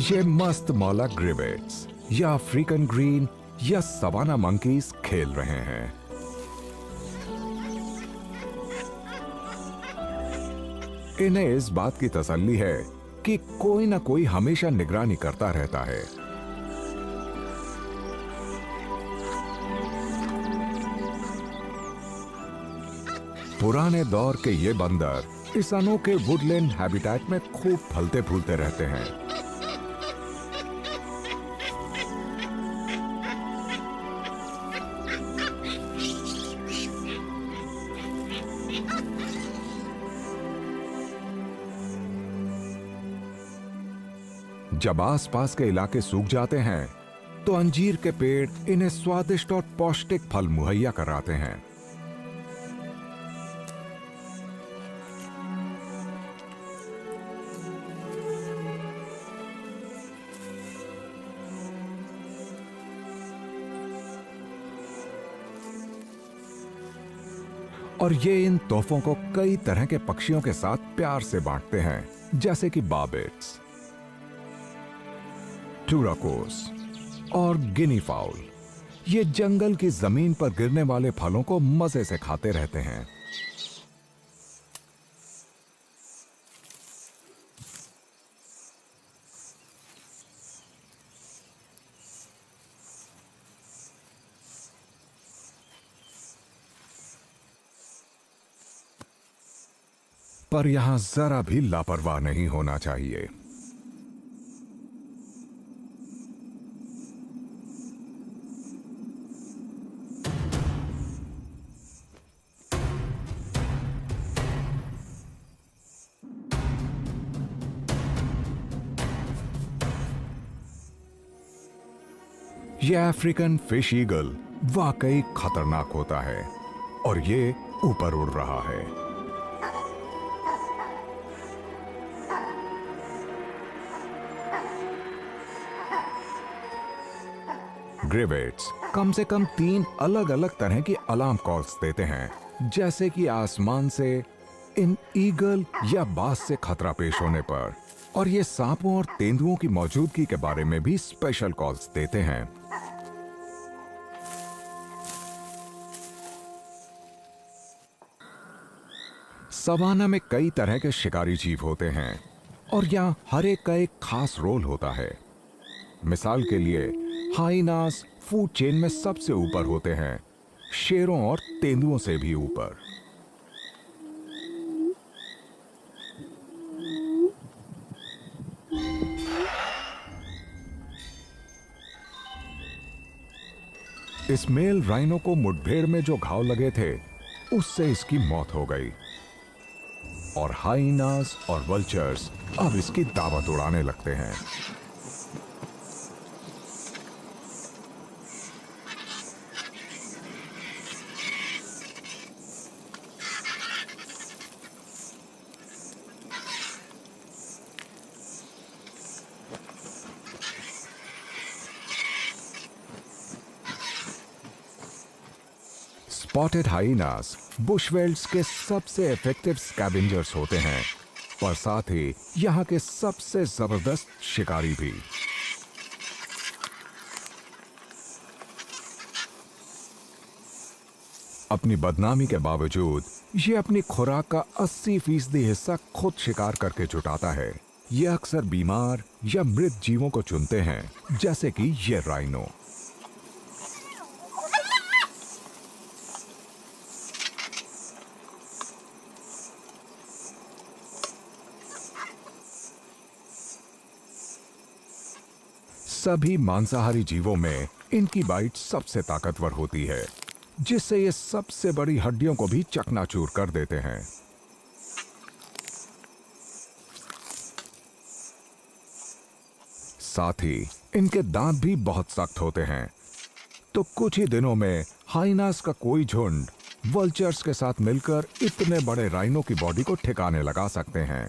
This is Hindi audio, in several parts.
ये मस्त मौला ग्रिवेट्स या अफ्रीकन ग्रीन या सवाना मंकीज खेल रहे हैं। इन्हें इस बात की तसल्ली है कि कोई ना कोई हमेशा निगरानी करता रहता है। पुराने दौर के ये बंदर इस अनोखे वुडलैंड हैबिटेट में खूब फलते फूलते रहते हैं। जब आसपास के इलाके सूख जाते हैं तो अंजीर के पेड़ इन्हें स्वादिष्ट और पौष्टिक फल मुहैया कराते हैं। और ये इन तोहफों को कई तरह के पक्षियों के साथ प्यार से बांटते हैं, जैसे कि बाबेट्स, टूराकोस और गिनी फाउल। ये जंगल की जमीन पर गिरने वाले फलों को मजे से खाते रहते हैं। पर यहां जरा भी लापरवाह नहीं होना चाहिए। यह अफ्रीकन फिश ईगल वाकई खतरनाक होता है और ये ऊपर उड़ रहा है। ग्रिवेट्स कम से कम 3 अलग अलग तरह की अलार्म कॉल्स देते हैं, जैसे कि आसमान से इन ईगल या बाज से खतरा पेश होने पर, और ये सांपों और तेंदुओं की मौजूदगी के बारे में भी स्पेशल कॉल्स देते हैं। सवाना में कई तरह के शिकारी जीव होते हैं और यहाँ हर एक का एक खास रोल होता है। मिसाल के लिए हाइनास फूड चेन में सबसे ऊपर होते हैं, शेरों और तेंदुओं से भी ऊपर। इस मेल राइनो को मुठभेड़ में जो घाव लगे थे उससे इसकी मौत हो गई और हाइनास और वल्चर्स अब इसकी दावत उड़ाने लगते हैं। स्पॉटेड हाइनास बुशवेल्ड्स के सबसे इफेक्टिव स्कैवेंजर्स होते हैं, पर साथ ही यहाँ के सबसे जबरदस्त शिकारी भी। अपनी बदनामी के बावजूद ये अपनी खुराक का 80% हिस्सा खुद शिकार करके जुटाता है। ये अक्सर बीमार या मृत जीवों को चुनते हैं, जैसे कि ये राइनो। सभी मांसाहारी जीवों में इनकी बाइट सबसे ताकतवर होती है, जिससे ये सबसे बड़ी हड्डियों को भी चकनाचूर कर देते हैं। साथ ही इनके दांत भी बहुत सख्त होते हैं, तो कुछ ही दिनों में हाइनास का कोई झुंड वल्चर्स के साथ मिलकर इतने बड़े राइनो की बॉडी को ठिकाने लगा सकते हैं।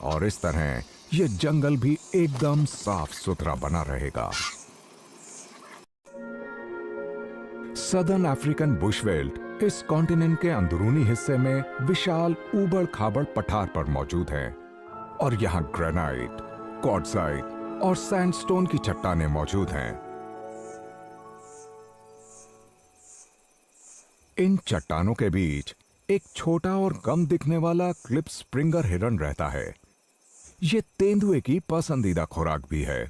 और इस तरह ये जंगल भी एकदम साफ सुथरा बना रहेगा। सदर्न अफ्रीकन बुशवेल्ड इस कॉन्टिनेंट के अंदरूनी हिस्से में विशाल ऊबड़ खाबड़ पठार पर मौजूद है और यहाँ ग्रेनाइट, क्वार्टजाइट और सैंडस्टोन की चट्टानें मौजूद हैं। इन चट्टानों के बीच एक छोटा और कम दिखने वाला क्लिप स्प्रिंगर हिरन रहता है। ये तेंदुए की पसंदीदा खुराक भी है।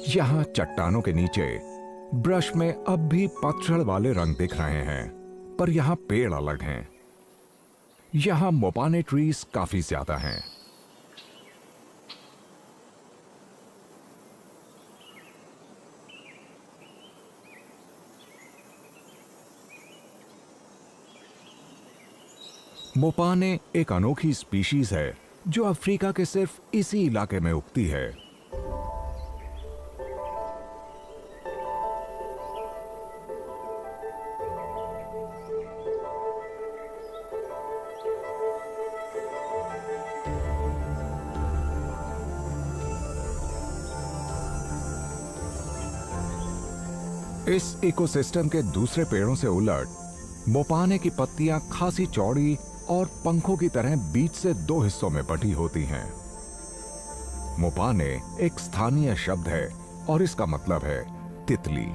यहां चट्टानों के नीचे ब्रश में अब भी पतझड़ वाले रंग दिख रहे हैं, पर यहां पेड़ अलग हैं। यहां मोपाने ट्रीज काफी ज्यादा हैं। मोपाने एक अनोखी स्पीशीज है जो अफ्रीका के सिर्फ इसी इलाके में उगती है। इस इकोसिस्टम के दूसरे पेड़ों से उलट मोपाने की पत्तियां खासी चौड़ी और पंखों की तरह बीच से दो हिस्सों में बटी होती हैं। मोपाने एक स्थानीय शब्द है और इसका मतलब है तितली।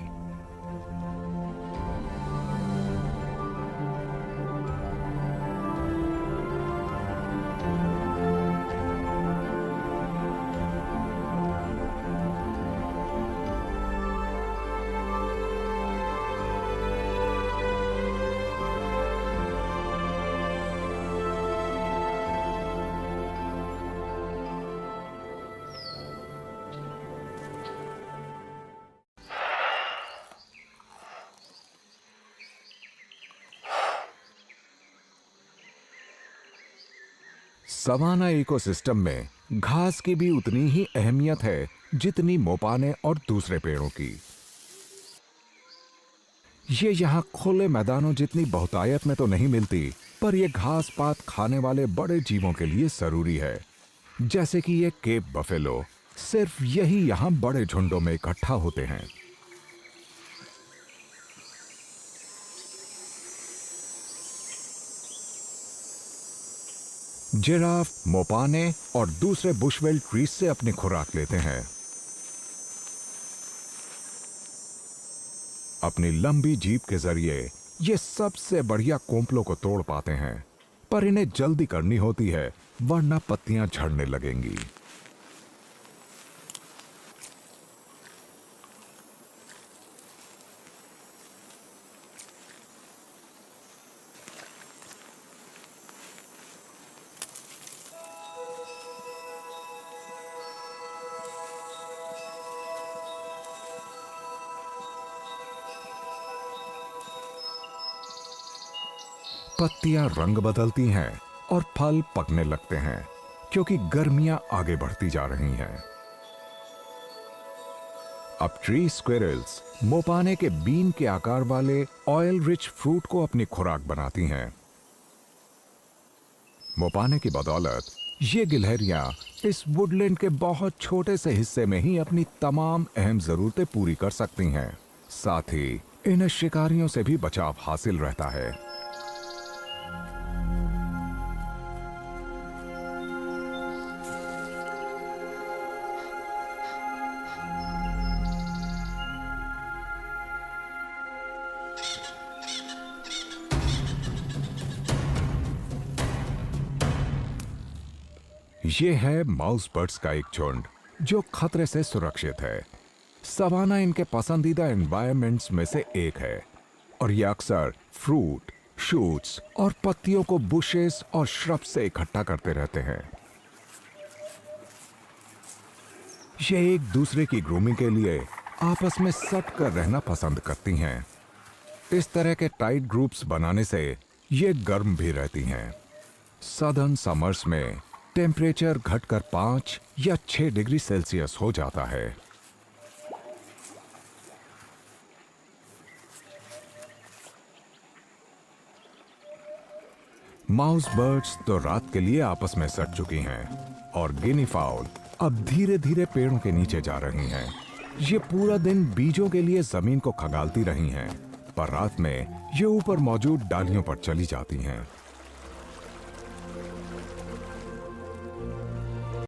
सवाना इकोसिस्टम में घास की भी उतनी ही अहमियत है जितनी मोपाने और दूसरे पेड़ों की। ये यहाँ खुले मैदानों जितनी बहुतायत में तो नहीं मिलती, पर यह घास पात खाने वाले बड़े जीवों के लिए जरूरी है। जैसे कि ये केप बफेलो, सिर्फ यही यहाँ बड़े झुंडों में इकट्ठा होते हैं। जिराफ, मोपाने और दूसरे बुशवेल ट्रीज से अपनी खुराक लेते हैं। अपनी लंबी जीभ के जरिए ये सबसे बढ़िया कोंपलों को तोड़ पाते हैं, पर इन्हें जल्दी करनी होती है वरना पत्तियां झड़ने लगेंगी। पत्तियां रंग बदलती हैं और फल पकने लगते हैं क्योंकि गर्मियां आगे बढ़ती जा रही हैं। अब ट्री स्क्विरल्स मोपाने के बीन के आकार वाले ऑयल रिच फ्रूट को अपनी खुराक बनाती हैं। मोपाने की बदौलत ये गिलहरियां इस वुडलैंड के बहुत छोटे से हिस्से में ही अपनी तमाम अहम जरूरतें पूरी कर सकती हैं। साथ ही इन्हें शिकारियों से भी बचाव हासिल रहता है। ये है माउस बर्ड्स का एक झुंड जो खतरे से सुरक्षित है। सवाना इनके पसंदीदा एनवायरनमेंट्स में से एक है और ये अक्सर फ्रूट, शूट्स और पत्तियों को बुशेस और श्रब से इकट्ठा करते रहते हैं। ये एक दूसरे की ग्रूमिंग के लिए आपस में सट कर रहना पसंद करती हैं। इस तरह के टाइट ग्रुप्स बनाने से ये गर्म भी रहती हैं। सदर्न समर्स में टेम्परेचर घटकर 5 या 6 डिग्री सेल्सियस हो जाता है। माउस बर्ड्स तो रात के लिए आपस में सट चुकी हैं और गिनी फाउल अब धीरे धीरे पेड़ों के नीचे जा रही हैं। ये पूरा दिन बीजों के लिए जमीन को खंगालती रही हैं, पर रात में ये ऊपर मौजूद डालियों पर चली जाती हैं।